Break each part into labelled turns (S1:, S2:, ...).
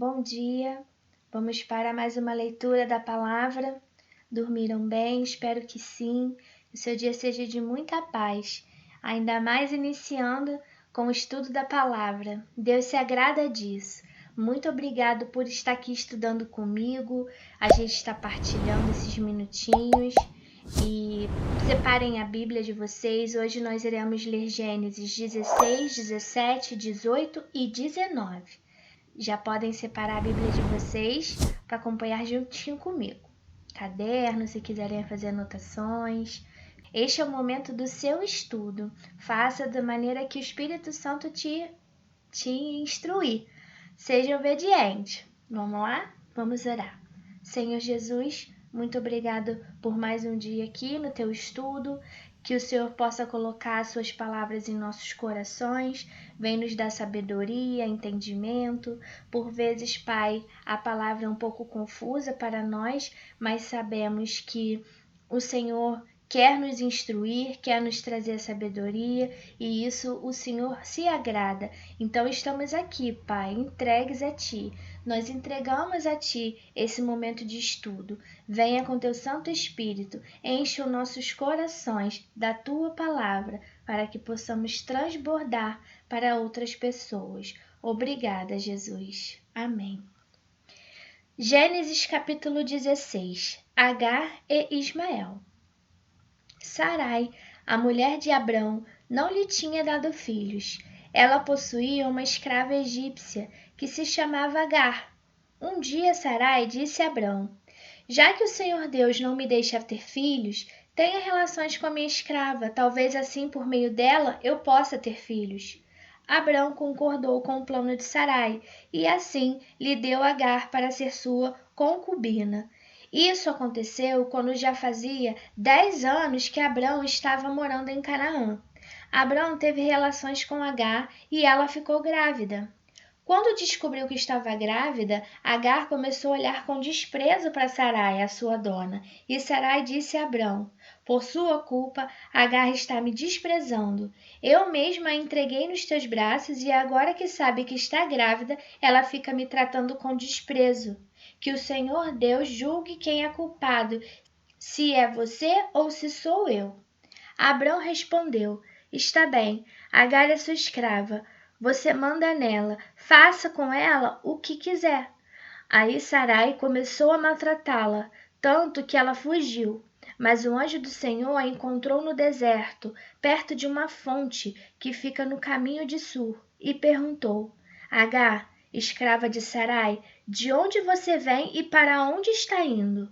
S1: Bom dia, vamos para mais uma leitura da palavra. Dormiram bem? Espero que sim. Que o seu dia seja de muita paz, ainda mais iniciando com o estudo da palavra. Deus se agrada disso. Muito obrigado por estar aqui estudando comigo. A gente está partilhando esses minutinhos e separem a Bíblia de vocês. Hoje nós iremos ler Gênesis 16, 17, 18 e 19. Já podem separar a Bíblia de vocês para acompanhar juntinho comigo. Caderno, se quiserem fazer anotações. Este é o momento do seu estudo. Faça da maneira que o Espírito Santo te instruir. Seja obediente. Vamos lá? Vamos orar. Senhor Jesus, muito obrigado por mais um dia aqui no teu estudo. Que o Senhor possa colocar as suas palavras em nossos corações, vem nos dar sabedoria, entendimento. Por vezes, Pai, a palavra é um pouco confusa para nós, mas sabemos que o Senhor quer nos instruir, quer nos trazer sabedoria, e isso o Senhor se agrada. Então estamos aqui, Pai, entregues a Ti. Nós entregamos a Ti esse momento de estudo. Venha com Teu Santo Espírito, enche os nossos corações da Tua palavra, para que possamos transbordar para outras pessoas. Obrigada, Jesus. Amém. Gênesis capítulo 16. Agar e Ismael. Sarai, a mulher de Abrão, não lhe tinha dado filhos. Ela possuía uma escrava egípcia que se chamava Agar. Um dia Sarai disse a Abrão: já que o Senhor Deus não me deixa ter filhos, tenha relações com a minha escrava, talvez assim por meio dela eu possa ter filhos. Abrão concordou com o plano de Sarai e assim lhe deu Agar para ser sua concubina. Isso aconteceu quando já fazia 10 anos que Abrão estava morando em Canaã. Abrão teve relações com Agar e ela ficou grávida. Quando descobriu que estava grávida, Agar começou a olhar com desprezo para Sarai, a sua dona. E Sarai disse a Abrão: por sua culpa, Agar está me desprezando. Eu mesma a entreguei nos teus braços e agora que sabe que está grávida, ela fica me tratando com desprezo. Que o Senhor Deus julgue quem é culpado, se é você ou se sou eu. Abrão respondeu: está bem, Agar é sua escrava. Você manda nela, faça com ela o que quiser. Aí Sarai começou a maltratá-la, tanto que ela fugiu. Mas o anjo do Senhor a encontrou no deserto, perto de uma fonte que fica no caminho de Sur, e perguntou: Agar, escrava de Sarai, de onde você vem e para onde está indo?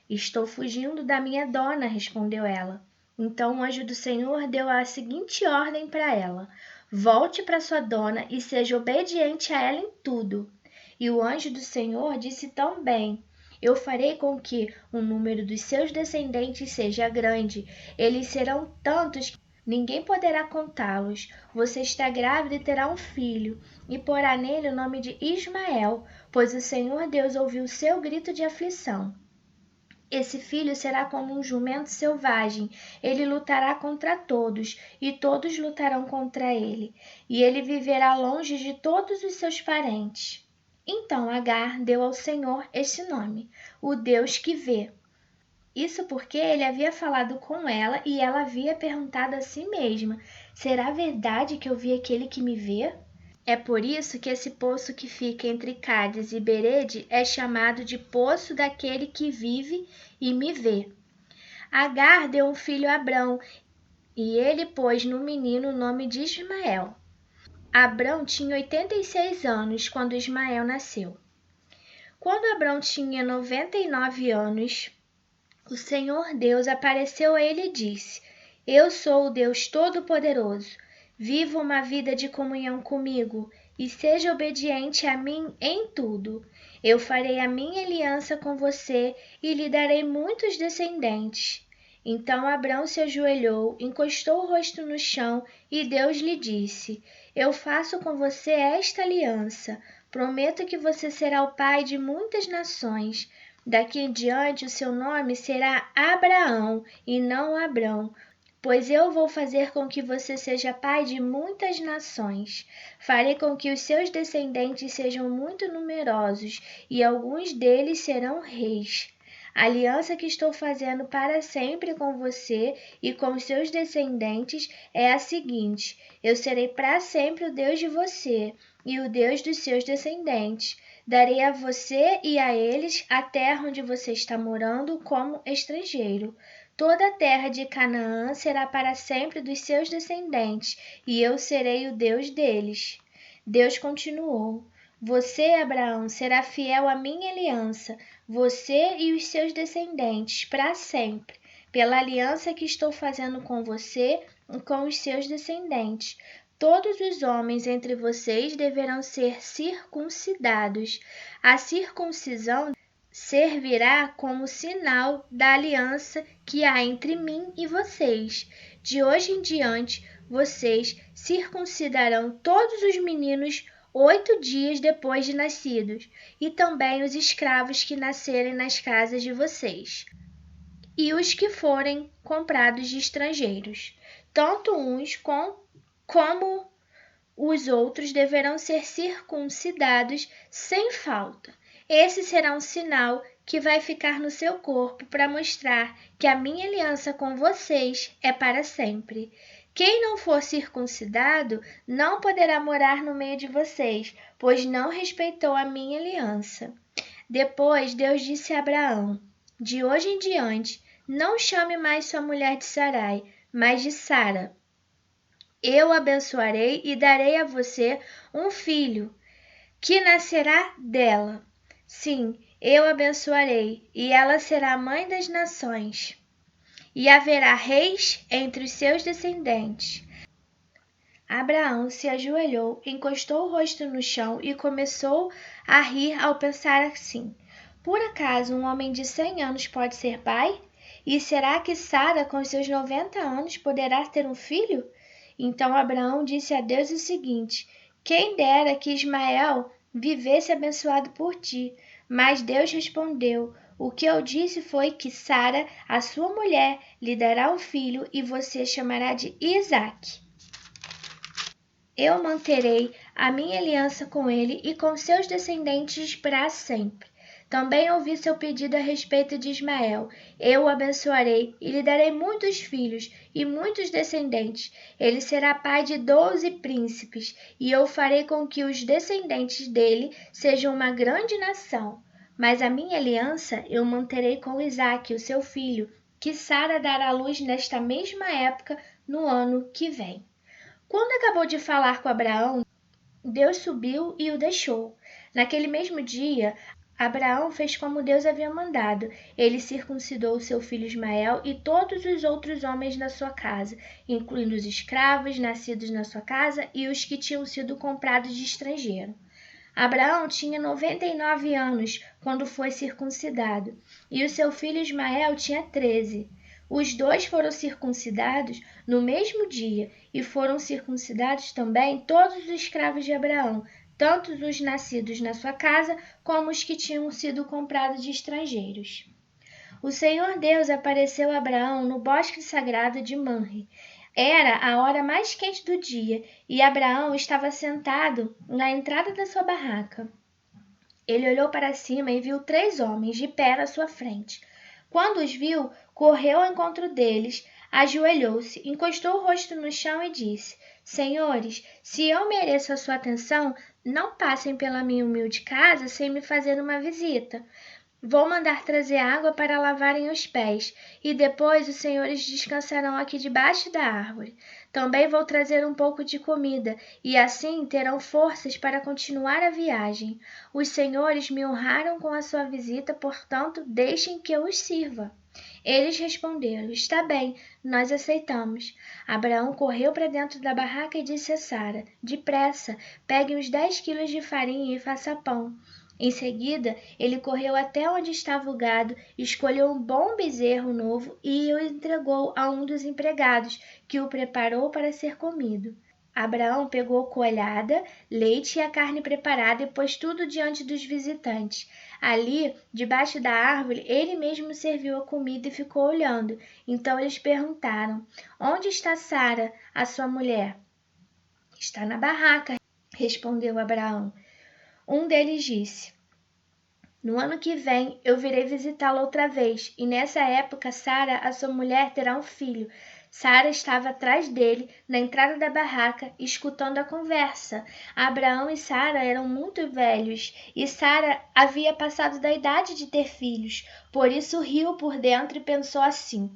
S1: Estou fugindo da minha dona, respondeu ela. Então o anjo do Senhor deu a seguinte ordem para ela: volte para sua dona e seja obediente a ela em tudo. E o anjo do Senhor disse também: eu farei com que o número dos seus descendentes seja grande. Eles serão tantos que ninguém poderá contá-los. Você está grávida e terá um filho, e porá nele o nome de Ismael, pois o Senhor Deus ouviu o seu grito de aflição. Esse filho será como um jumento selvagem. Ele lutará contra todos, e todos lutarão contra ele. E ele viverá longe de todos os seus parentes. Então Agar deu ao Senhor esse nome, o Deus que vê. Isso porque ele havia falado com ela e ela havia perguntado a si mesma: será verdade que eu vi aquele que me vê? É por isso que esse poço que fica entre Cádiz e Berede é chamado de Poço daquele que vive e me vê. Agar deu um filho a Abrão, e ele pôs no menino o nome de Ismael. Abrão tinha 86 anos quando Ismael nasceu. Quando Abrão tinha 99 anos, o Senhor Deus apareceu a ele e disse: eu sou o Deus Todo-Poderoso. Viva uma vida de comunhão comigo e seja obediente a mim em tudo. Eu farei a minha aliança com você e lhe darei muitos descendentes. Então Abrão se ajoelhou, encostou o rosto no chão e Deus lhe disse: eu faço com você esta aliança. Prometo que você será o pai de muitas nações. Daqui em diante o seu nome será Abraão e não Abrão, pois eu vou fazer com que você seja pai de muitas nações. Farei com que os seus descendentes sejam muito numerosos, e alguns deles serão reis. A aliança que estou fazendo para sempre com você e com os seus descendentes é a seguinte: eu serei para sempre o Deus de você e o Deus dos seus descendentes. Darei a você e a eles a terra onde você está morando como estrangeiro. Toda a terra de Canaã será para sempre dos seus descendentes, e eu serei o Deus deles. Deus continuou: Você, Abraão, será fiel à minha aliança, você e os seus descendentes, para sempre, pela aliança que estou fazendo com você e com os seus descendentes. Todos os homens entre vocês deverão ser circuncidados. A circuncisão servirá como sinal da aliança que há entre mim e vocês. De hoje em diante, vocês circuncidarão todos os meninos 8 dias depois de nascidos, e também os escravos que nascerem nas casas de vocês, e os que forem comprados de estrangeiros. Tanto uns como os outros deverão ser circuncidados sem falta. Esse será um sinal que vai ficar no seu corpo para mostrar que a minha aliança com vocês é para sempre. Quem não for circuncidado não poderá morar no meio de vocês, pois não respeitou a minha aliança. Depois Deus disse a Abraão: De hoje em diante, não chame mais sua mulher de Sarai, mas de Sara. Eu a abençoarei e darei a você um filho, que nascerá dela. Sim, eu a abençoarei, e ela será a mãe das nações. E haverá reis entre os seus descendentes. Abraão se ajoelhou, encostou o rosto no chão e começou a rir ao pensar assim: Por acaso um homem de 100 anos pode ser pai? E será que Sara, com seus 90 anos, poderá ter um filho? Então Abraão disse a Deus o seguinte: Quem dera que Ismael vivesse abençoado por ti. Mas Deus respondeu: O que eu disse foi que Sara, a sua mulher, lhe dará um filho e você chamará de Isaque. Eu manterei a minha aliança com ele e com seus descendentes para sempre. Também ouvi seu pedido a respeito de Ismael. Eu o abençoarei e lhe darei muitos filhos e muitos descendentes. Ele será pai de 12 príncipes, e eu farei com que os descendentes dele sejam uma grande nação. Mas a minha aliança eu manterei com Isaque, o seu filho, que Sara dará à luz nesta mesma época, no ano que vem. Quando acabou de falar com Abraão, Deus subiu e o deixou. Naquele mesmo dia, Abraão fez como Deus havia mandado. Ele circuncidou seu filho Ismael e todos os outros homens na sua casa, incluindo os escravos nascidos na sua casa e os que tinham sido comprados de estrangeiro. Abraão tinha 99 anos quando foi circuncidado, e o seu filho Ismael tinha 13. Os dois foram circuncidados no mesmo dia, e foram circuncidados também todos os escravos de Abraão, tanto os nascidos na sua casa como os que tinham sido comprados de estrangeiros. O Senhor Deus apareceu a Abraão no bosque sagrado de Manre. Era a hora mais quente do dia, e Abraão estava sentado na entrada da sua barraca. Ele olhou para cima e viu 3 homens de pé à sua frente. Quando os viu, correu ao encontro deles, ajoelhou-se, encostou o rosto no chão e disse: Senhores, se eu mereço a sua atenção, não passem pela minha humilde casa sem me fazer uma visita. Vou mandar trazer água para lavarem os pés, e depois os senhores descansarão aqui debaixo da árvore. Também vou trazer um pouco de comida, e assim terão forças para continuar a viagem. Os senhores me honraram com a sua visita, portanto, deixem que eu os sirva. Eles responderam: Está bem, nós aceitamos. Abraão correu para dentro da barraca e disse a Sara: Depressa, pegue uns 10 quilos de farinha e faça pão. Em seguida, ele correu até onde estava o gado, escolheu um bom bezerro novo e o entregou a um dos empregados, que o preparou para ser comido. Abraão pegou coalhada, leite e a carne preparada e pôs tudo diante dos visitantes. Ali, debaixo da árvore, ele mesmo serviu a comida e ficou olhando. Então eles perguntaram: Onde está Sara, a sua mulher? Está na barraca, respondeu Abraão. Um deles disse: No ano que vem eu virei visitá-la outra vez, e nessa época Sara, a sua mulher, terá um filho. Sara estava atrás dele, na entrada da barraca, escutando a conversa. Abraão e Sara eram muito velhos, e Sara havia passado da idade de ter filhos. Por isso riu por dentro e pensou assim: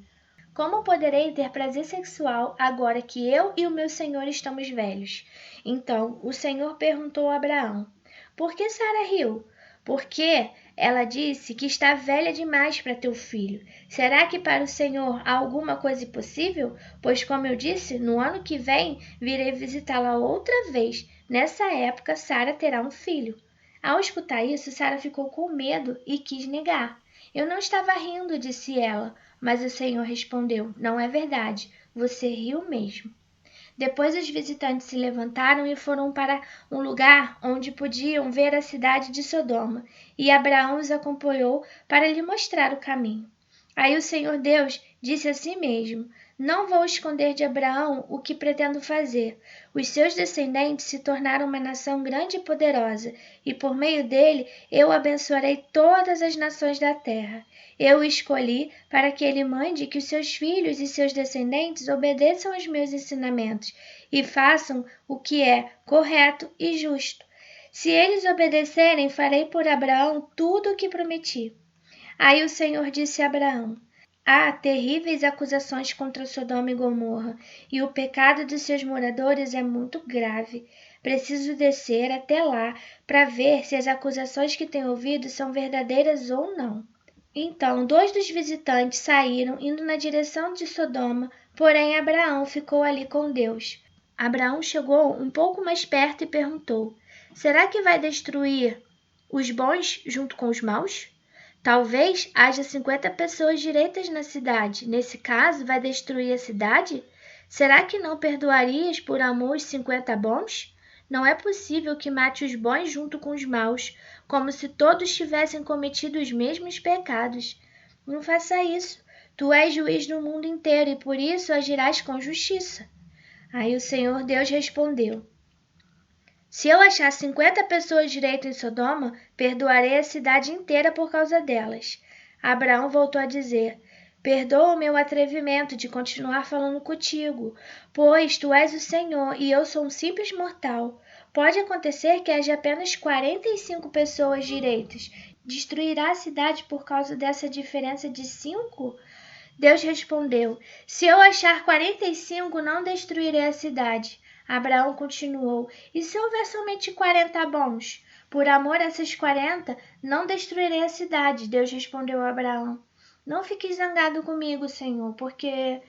S1: Como poderei ter prazer sexual agora que eu e o meu senhor estamos velhos? Então o Senhor perguntou a Abraão: Por que Sara riu? Porque ela disse que está velha demais para ter um filho. Será que para o Senhor há alguma coisa impossível? Pois, como eu disse, no ano que vem virei visitá-la outra vez. Nessa época, Sara terá um filho. Ao escutar isso, Sara ficou com medo e quis negar. Eu não estava rindo, disse ela, mas o Senhor respondeu: Não é verdade, você riu mesmo. Depois os visitantes se levantaram e foram para um lugar onde podiam ver a cidade de Sodoma, e Abraão os acompanhou para lhe mostrar o caminho. Aí o Senhor Deus disse a si mesmo: Não vou esconder de Abraão o que pretendo fazer. Os seus descendentes se tornaram uma nação grande e poderosa, e por meio dele eu abençoarei todas as nações da terra. Eu o escolhi para que ele mande que os seus filhos e seus descendentes obedeçam aos meus ensinamentos e façam o que é correto e justo. Se eles obedecerem, farei por Abraão tudo o que prometi. Aí o Senhor disse a Abraão: Há terríveis acusações contra Sodoma e Gomorra, e o pecado de seus moradores é muito grave. Preciso descer até lá para ver se as acusações que tenho ouvido são verdadeiras ou não. Então 2 dos visitantes saíram, indo na direção de Sodoma, porém Abraão ficou ali com Deus. Abraão chegou um pouco mais perto e perguntou: Será que vai destruir os bons junto com os maus? Talvez haja 50 pessoas direitas na cidade. Nesse caso, vai destruir a cidade? Será que não perdoarias por amor os 50 bons? Não é possível que mate os bons junto com os maus, como se todos tivessem cometido os mesmos pecados. Não faça isso. Tu és juiz no mundo inteiro e por isso agirás com justiça. Aí o Senhor Deus respondeu: Se eu achar 50 pessoas direitas em Sodoma, perdoarei a cidade inteira por causa delas. Abraão voltou a dizer: Perdoa o meu atrevimento de continuar falando contigo, pois tu és o Senhor e eu sou um simples mortal. Pode acontecer que haja apenas 45 pessoas direitas. Destruirá a cidade por causa dessa diferença de 5? Deus respondeu: Se eu achar 45, não destruirei a cidade. Abraão continuou: E se houver somente 40 bons? Por amor a essas 40, não destruirei a cidade. Deus respondeu a Abraão: Não fique zangado comigo, Senhor, porque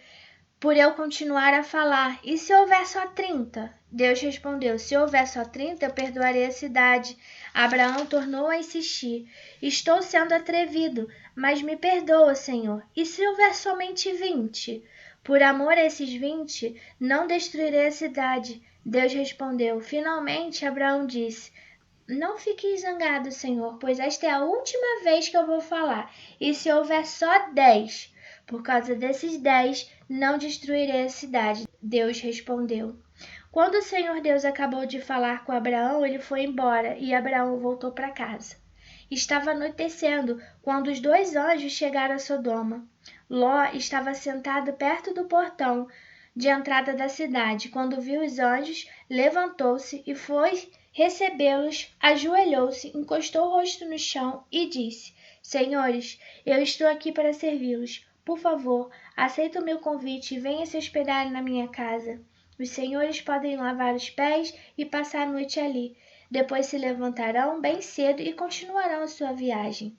S1: por eu continuar a falar. E se houver só 30? Deus respondeu: Se houver só 30, eu perdoarei a cidade. Abraão tornou a insistir: Estou sendo atrevido, mas me perdoa, Senhor. E se houver somente 20? Por amor a esses 20, não destruirei a cidade. Deus respondeu. Finalmente, Abraão disse: Não fique zangado, Senhor, pois esta é a última vez que eu vou falar. E se houver só 10? Por causa desses 10, não destruirei a cidade. Deus respondeu. Quando o Senhor Deus acabou de falar com Abraão, ele foi embora e Abraão voltou para casa. Estava anoitecendo quando os 2 anjos chegaram a Sodoma. Ló estava sentado perto do portão de entrada da cidade. Quando viu os anjos, levantou-se e foi recebê-los, ajoelhou-se, encostou o rosto no chão e disse: Senhores, eu estou aqui para servi-los. Por favor, aceite o meu convite e venha se hospedar na minha casa. Os senhores podem lavar os pés e passar a noite ali. Depois se levantarão bem cedo e continuarão a sua viagem.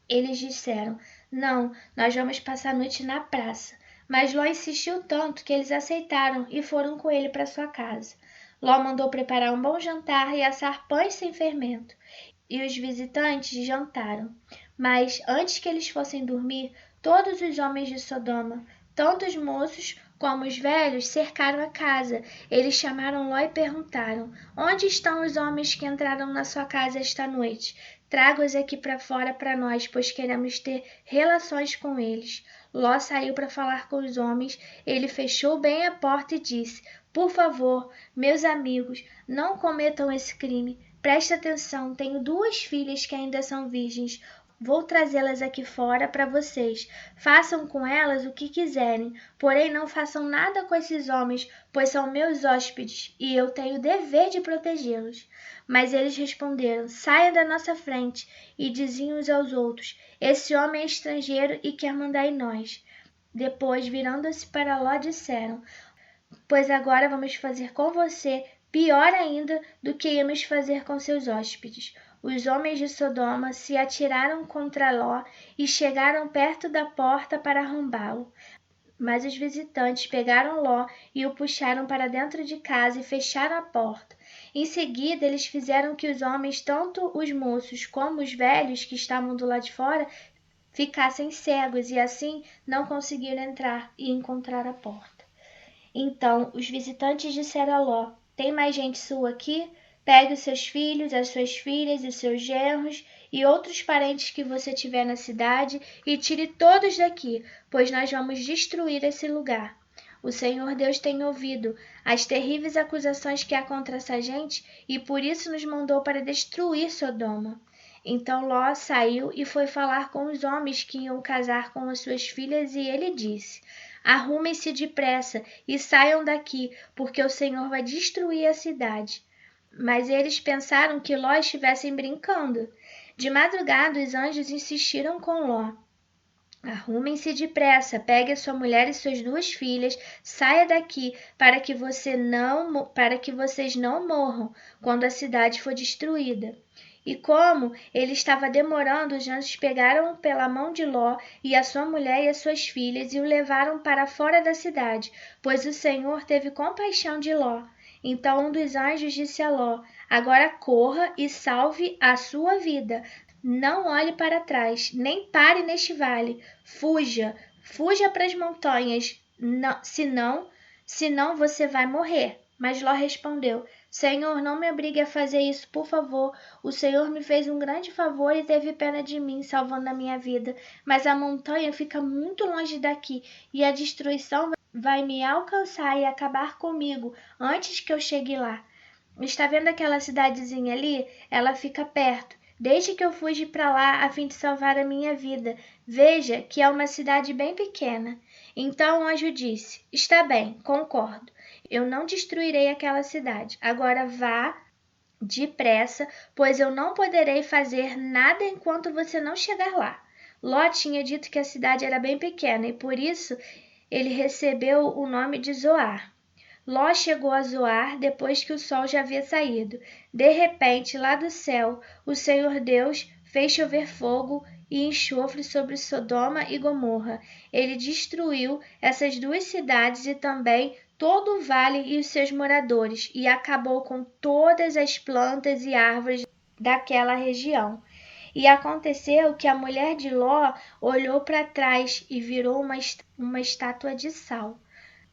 S1: Eles disseram: Não, nós vamos passar a noite na praça. Mas Ló insistiu tanto que eles aceitaram e foram com ele para sua casa. Ló mandou preparar um bom jantar e assar pães sem fermento. E os visitantes jantaram. Mas, antes que eles fossem dormir, todos os homens de Sodoma, tanto os moços como os velhos, cercaram a casa. Eles chamaram Ló e perguntaram: Onde estão os homens que entraram na sua casa esta noite? traga-os aqui para fora para nós, pois queremos ter relações com eles. Ló saiu para falar com os homens. Ele fechou bem a porta e disse: Por favor, meus amigos, não cometam esse crime. Preste atenção, tenho 2 filhas que ainda são virgens. Vou trazê-las aqui fora para vocês. Façam com elas o que quiserem, porém não façam nada com esses homens, pois são meus hóspedes e eu tenho o dever de protegê-los. Mas eles responderam: Saia da nossa frente. E diziam uns aos outros: Esse homem é estrangeiro e quer mandar em nós. Depois, virando-se para Ló, disseram: Pois agora vamos fazer com você pior ainda do que íamos fazer com seus hóspedes. Os homens de Sodoma se atiraram contra Ló e chegaram perto da porta para arrombá-lo. Mas os visitantes pegaram Ló e o puxaram para dentro de casa e fecharam a porta. Em seguida, eles fizeram que os homens, tanto os moços como os velhos que estavam do lado de fora, ficassem cegos e assim não conseguiram entrar e encontrar a porta. Então os visitantes disseram a Ló: Tem mais gente sua aqui? Pegue os seus filhos, as suas filhas e seus genros e outros parentes que você tiver na cidade e tire todos daqui, pois nós vamos destruir esse lugar. O Senhor Deus tem ouvido as terríveis acusações que há contra essa gente e por isso nos mandou para destruir Sodoma. Então Ló saiu e foi falar com os homens que iam casar com as suas filhas e ele disse: Arrumem-se depressa e saiam daqui, porque o Senhor vai destruir a cidade. Mas eles pensaram que Ló estivesse brincando. De madrugada, os anjos insistiram com Ló: Arrumem-se depressa, pegue a sua mulher e suas 2 filhas, saia daqui, para que vocês não morram quando a cidade for destruída. E como ele estava demorando, os anjos pegaram pela mão de Ló e a sua mulher e as suas filhas e o levaram para fora da cidade, pois o Senhor teve compaixão de Ló. Então um dos anjos disse a Ló: Agora corra e salve a sua vida. Não olhe para trás, nem pare neste vale. Fuja para as montanhas, senão você vai morrer. Mas Ló respondeu: Senhor, não me obrigue a fazer isso, por favor. O Senhor me fez um grande favor e teve pena de mim, salvando a minha vida. Mas a montanha fica muito longe daqui e a destruição vai me alcançar e acabar comigo antes que eu chegue lá. Está vendo aquela cidadezinha ali? Ela fica perto. Desde que eu fugi para lá a fim de salvar a minha vida. Veja que é uma cidade bem pequena. Então o anjo disse: Está bem, concordo. Eu não destruirei aquela cidade. Agora vá depressa, pois eu não poderei fazer nada enquanto você não chegar lá. Ló tinha dito que a cidade era bem pequena e por isso ele recebeu o nome de Zoar. Ló chegou a Zoar depois que o sol já havia saído. De repente, lá do céu, o Senhor Deus fez chover fogo e enxofre sobre Sodoma e Gomorra. Ele destruiu essas 2 cidades e também todo o vale e os seus moradores, e acabou com todas as plantas e árvores daquela região. E aconteceu que a mulher de Ló olhou para trás e virou uma estátua de sal.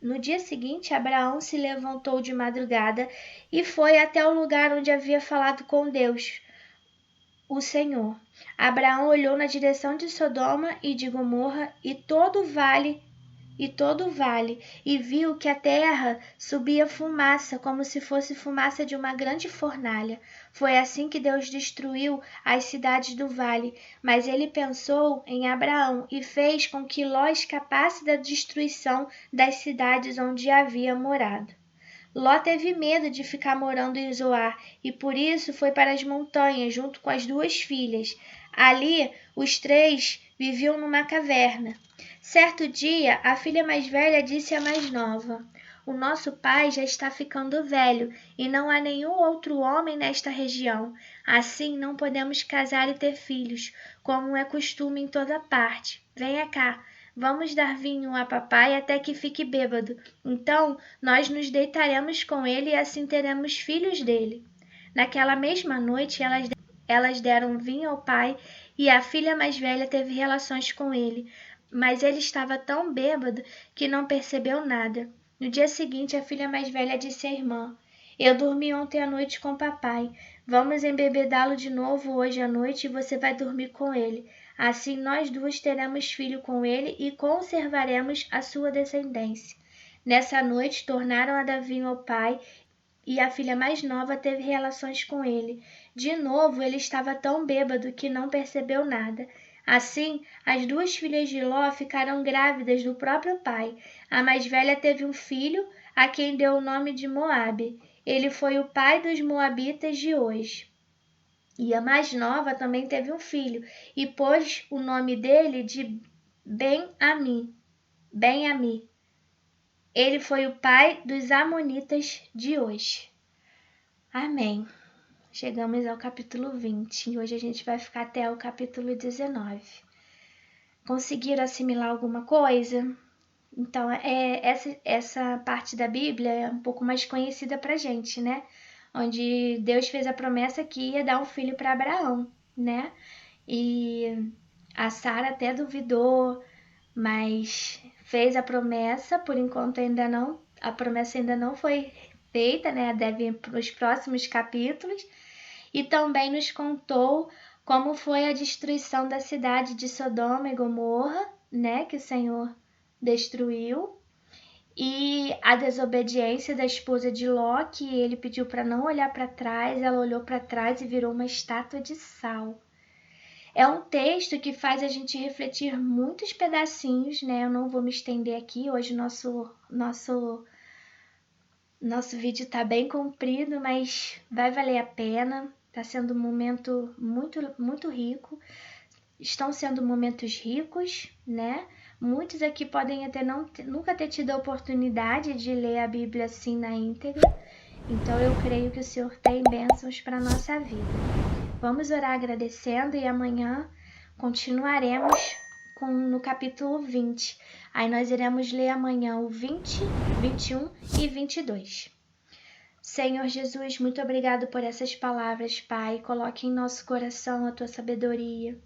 S1: No dia seguinte, Abraão se levantou de madrugada e foi até o lugar onde havia falado com Deus, o Senhor. Abraão olhou na direção de Sodoma e de Gomorra e todo o vale, e viu que a terra subia fumaça, como se fosse fumaça de uma grande fornalha. Foi assim que Deus destruiu as cidades do vale, mas ele pensou em Abraão e fez com que Ló escapasse da destruição das cidades onde havia morado. Ló teve medo de ficar morando em Zoar e por isso foi para as montanhas junto com as 2 filhas. Ali, os 3 viviam numa caverna. Certo dia, a filha mais velha disse à mais nova: O nosso pai já está ficando velho e não há nenhum outro homem nesta região. Assim, não podemos casar e ter filhos, como é costume em toda parte. Venha cá. Vamos dar vinho a papai até que fique bêbado. Então, nós nos deitaremos com ele e assim teremos filhos dele. Naquela mesma noite, elas deram vinho ao pai e a filha mais velha teve relações com ele. Mas ele estava tão bêbado que não percebeu nada. No dia seguinte, a filha mais velha disse à irmã: Eu dormi ontem à noite com papai. Vamos embebedá-lo de novo hoje à noite e você vai dormir com ele. Assim nós duas teremos filho com ele e conservaremos a sua descendência. Nessa noite tornaram a Davi ao pai e a filha mais nova teve relações com ele. De novo ele estava tão bêbado que não percebeu nada. Assim, as duas filhas de Ló ficaram grávidas do próprio pai. A mais velha teve um filho, a quem deu o nome de Moabe. Ele foi o pai dos moabitas de hoje. E a mais nova também teve um filho, e pôs o nome dele de Ben-Ami. Ben-Ami. Ele foi o pai dos amonitas de hoje. Amém. Chegamos ao capítulo 20 e hoje a gente vai ficar até o capítulo 19. Conseguiram assimilar alguma coisa? Então, essa parte da Bíblia é um pouco mais conhecida pra gente, né? Onde Deus fez a promessa que ia dar um filho para Abraão, né? E a Sara até duvidou, mas fez a promessa, por enquanto a promessa ainda não foi feita, né? Deve ir para os próximos capítulos. E também nos contou como foi a destruição da cidade de Sodoma e Gomorra, né? Que o Senhor destruiu. E a desobediência da esposa de Ló, que ele pediu para não olhar para trás, ela olhou para trás e virou uma estátua de sal. É um texto que faz a gente refletir muitos pedacinhos, né? Eu não vou me estender aqui, hoje nosso vídeo tá bem comprido, mas vai valer a pena. Tá sendo um momento muito rico. Estão sendo momentos ricos, né? Muitos aqui podem até nunca ter tido a oportunidade de ler a Bíblia assim na íntegra. Então eu creio que o Senhor tem bênçãos para a nossa vida. Vamos orar agradecendo e amanhã continuaremos no capítulo 20. Aí nós iremos ler amanhã o 20, 21 e 22. Senhor Jesus, muito obrigado por essas palavras, Pai. Coloque em nosso coração a tua sabedoria.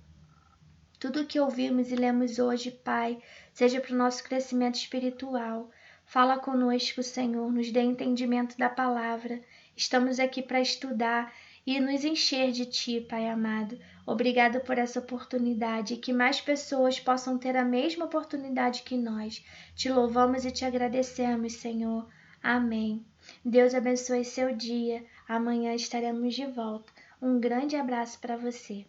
S1: Tudo que ouvimos e lemos hoje, Pai, seja para o nosso crescimento espiritual. Fala conosco, Senhor, nos dê entendimento da palavra. Estamos aqui para estudar e nos encher de Ti, Pai amado. Obrigado por essa oportunidade e que mais pessoas possam ter a mesma oportunidade que nós. Te louvamos e te agradecemos, Senhor. Amém. Deus abençoe seu dia. Amanhã estaremos de volta. Um grande abraço para você.